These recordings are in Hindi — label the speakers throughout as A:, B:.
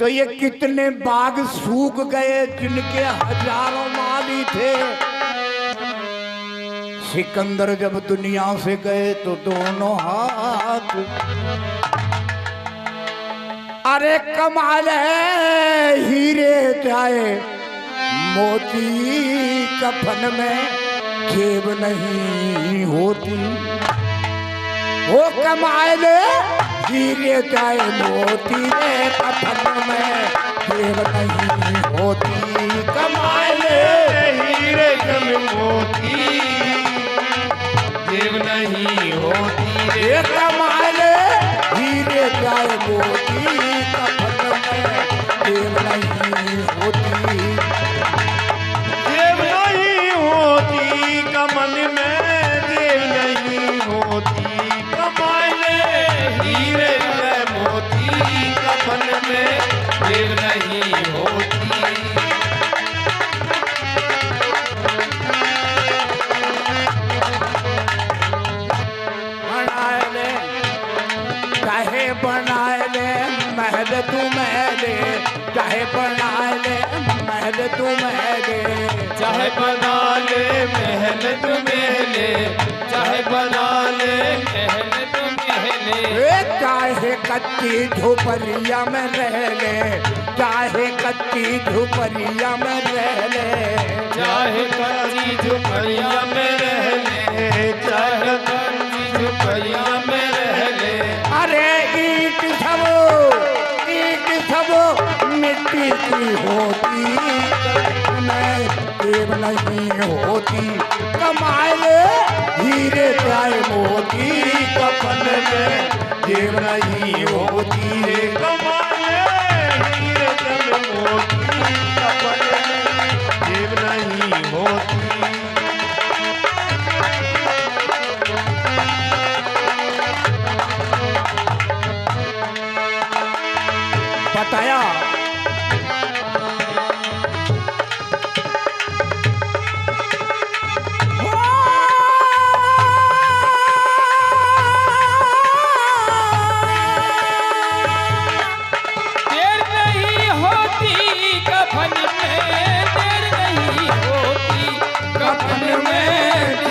A: तो ये कितने बाग सूख गए जिनके हजारों माली थे। सिकंदर जब दुनिया से गए तो दोनों हाथ, अरे कमाल है हीरे चाहे मोती, कफन में जेब नहीं होती। वो कमाल हीरे चाहे मोती में कफन में जेब नहीं होती।
B: कमाल हीरे चाहे मोती जेब नहीं होती।
A: ये कमाल हीरे चाहे मोती कफन में जेब नहीं होती।
B: जेब नहीं होती कमन में जेब नहीं होती। कमाल हीरे चाहे मोती कफन में जेब नहीं होती।
A: चाहे बनाए ले महल तू महले, चाहे बनाए ले महल तू महले,
B: चाहे बना ले महल तू महले, चाहे बना ले महल तू महले।
A: चाहे कच्ची झोपड़िया में रह ले, चाहे कच्ची झोपड़िया में रह ले,
B: चाहे कच्ची झोपड़िया में रह ले, चाहे कच्ची झोपड़िया में रह ले।
A: अरे ईट सब मिट्टी की होती, में देव नहीं होती। कमाए हीरे चाहे मोती कफन में जेब नहीं होती।
B: कमाल हीरे चाहे मोती कफन में जेब नहीं होती।
A: बताया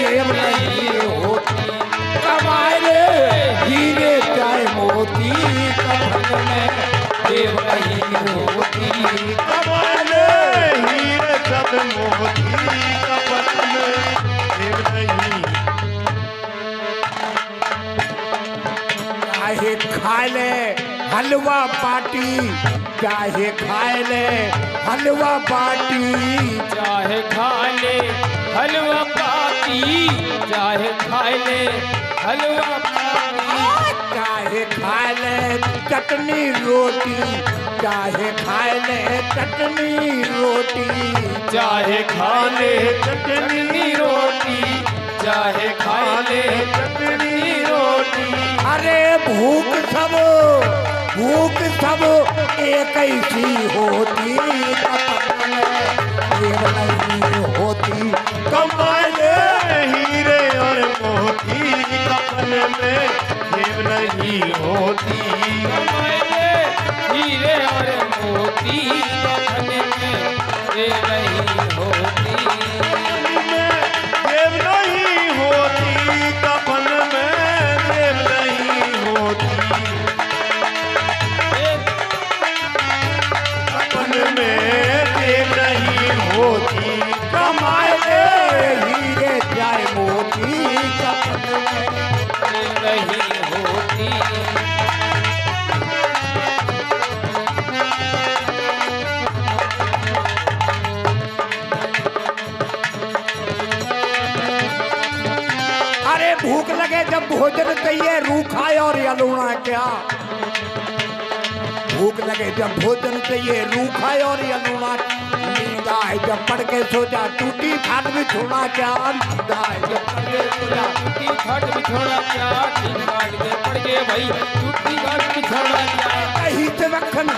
B: जेब नहीं होती। कमाल हीरे सब मोती कफन में जेब नहीं।
A: चाहे खा ले हलवा बाटी, चाहे खाए ले हलवा बाटी,
B: चाहे खा ले हलवा पाती, चाहे खा ले हलवा पाती,
A: चाहे खाए ले चटनी रोटी, चाहे खाए ले चटनी रोटी,
B: चाहे खा ले चटनी रोटी, चाहे खा ले चटनी रोटी।
A: अरे भूख सब एक ही सी होती, कफन में जेब नहीं होती।
B: कमाल हीरे और मोती कफन में जेब नहीं होती। कमाल हीरे और मोती कफन में जेब नहीं होती। जेब नहीं होती कफन में जेब नहीं होती। कफन में जेब नहीं होती।
A: कमाए हीरे चाहे मोती कफन में
B: नहीं होती।
A: अरे भूख लगे जब भोजन चाहिए रूखा और यलूणा क्या। भूख लगे जब भोजन चाहिए रूखा और यलूणा। नींद आए जब पढ़ के सो जा टूटी खाट में छोड़ा क्या। नींद आए जब पढ़ के सो जा
B: टूटी खाट बिछोड़ा क्या। ठीक काट के पड़ गए भाई टूटी खाट बिछोड़ा क्या।
A: दही से मक्खन,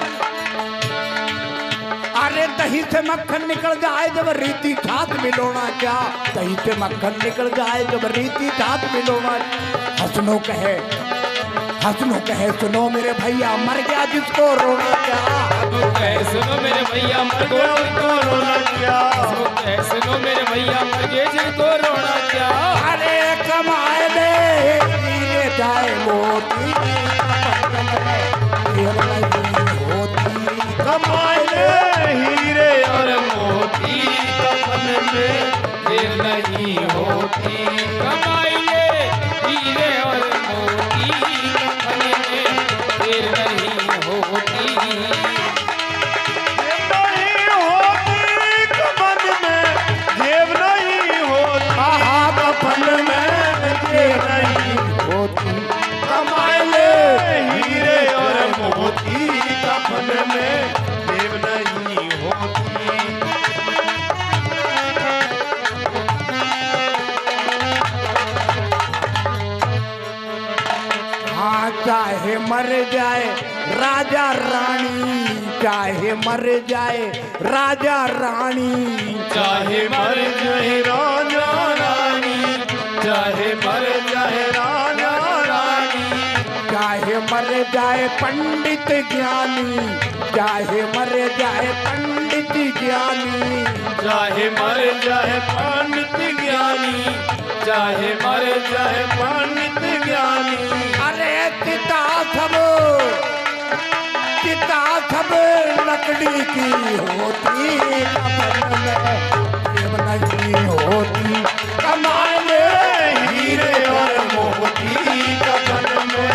A: अरे दही से मक्खन निकल जाए जब रीति ठात मिलोना क्या। दही से मक्खन निकल जाए जब रीति ठात मिलोना। हसनो कहे सुनो मेरे भैया मर गया जिसको रोना क्या।
B: सुनो मेरे भैया मर गए जिनको रोना क्या, सुनो मेरे भैया मर गए जिनको रोना क्या।
A: अरे कमाए ले हीरे जाए मोती,
B: कमाए ले हीरे और मोती, कफन में देर नहीं होती। कमाए ले हीरे और मोती, कफन में देर नहीं होती।
A: चाहे मर जाए राजा रानी, चाहे मर जाए राजा रानी,
B: चाहे मर जाए राजा रानी, चाहे मर जाए राजा रानी,
A: चाहे मर जाए पंडित ज्ञानी, चाहे मर जाए पंडित ज्ञानी,
B: चाहे मर जाए पंडित ज्ञानी, चाहे मर जाए पंडित ज्ञानी।
A: अरे चिता सब लकड़ी की होती, कफन में जेब नहीं होती। कमाए ले हीरे और मोती,
B: कफन में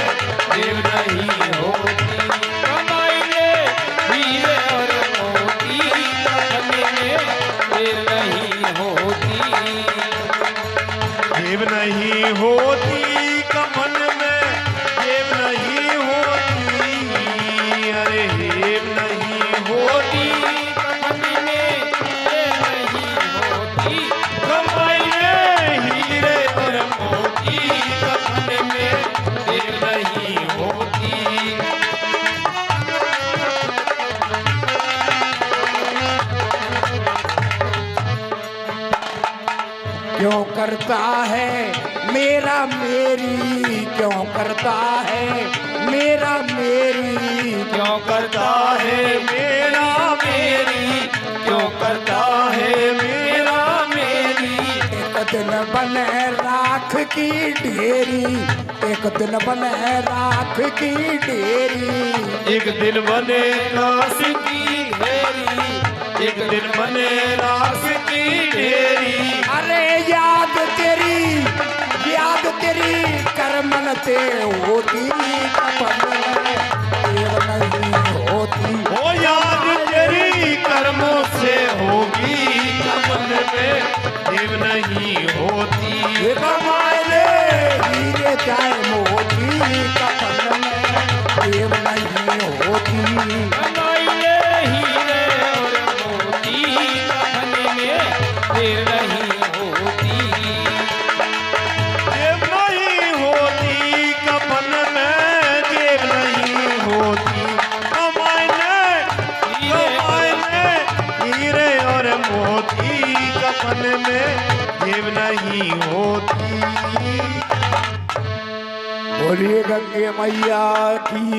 B: जेब नहीं होती। कमाए ले हीरे और मोती, कफन में जेब नहीं होती। जेब नहीं होती कफन में, जेब नहीं होती। अरे जेब नहीं होती कफन में, जेब नहीं होती। कमाए ले हीरे और मोती, कफन में जेब नहीं होती।
A: क्यों करता है मेरा मेरी, क्यों करता है मेरा मेरी,
B: क्यों करता है मेरा मेरी, क्यों करता है मेरा मेरी।
A: एक दिन बने राख की ढेरी, एक दिन बने राख की ढेरी,
B: एक दिन बने राख की ढेरी, एक दिन बने राख की ढेरी।
A: अरे याद तेरी करमन से होती, कफन में जेब नहीं होती।
B: वो याद तेरी कर्मों से होगी, कफन में जेब नहीं होती।
A: ये कमाए ले हीरे चाहे मोती, कफन में जेब नहीं होती।
B: कमाए ले हीरे और मोती, कफन में जेब नहीं होती। जेब नहीं होती कफन में, जेब नहीं होती। कमाए ले हीरे और मोती, कफन में जेब नहीं होती।
A: बोलिए गंगे मैया की।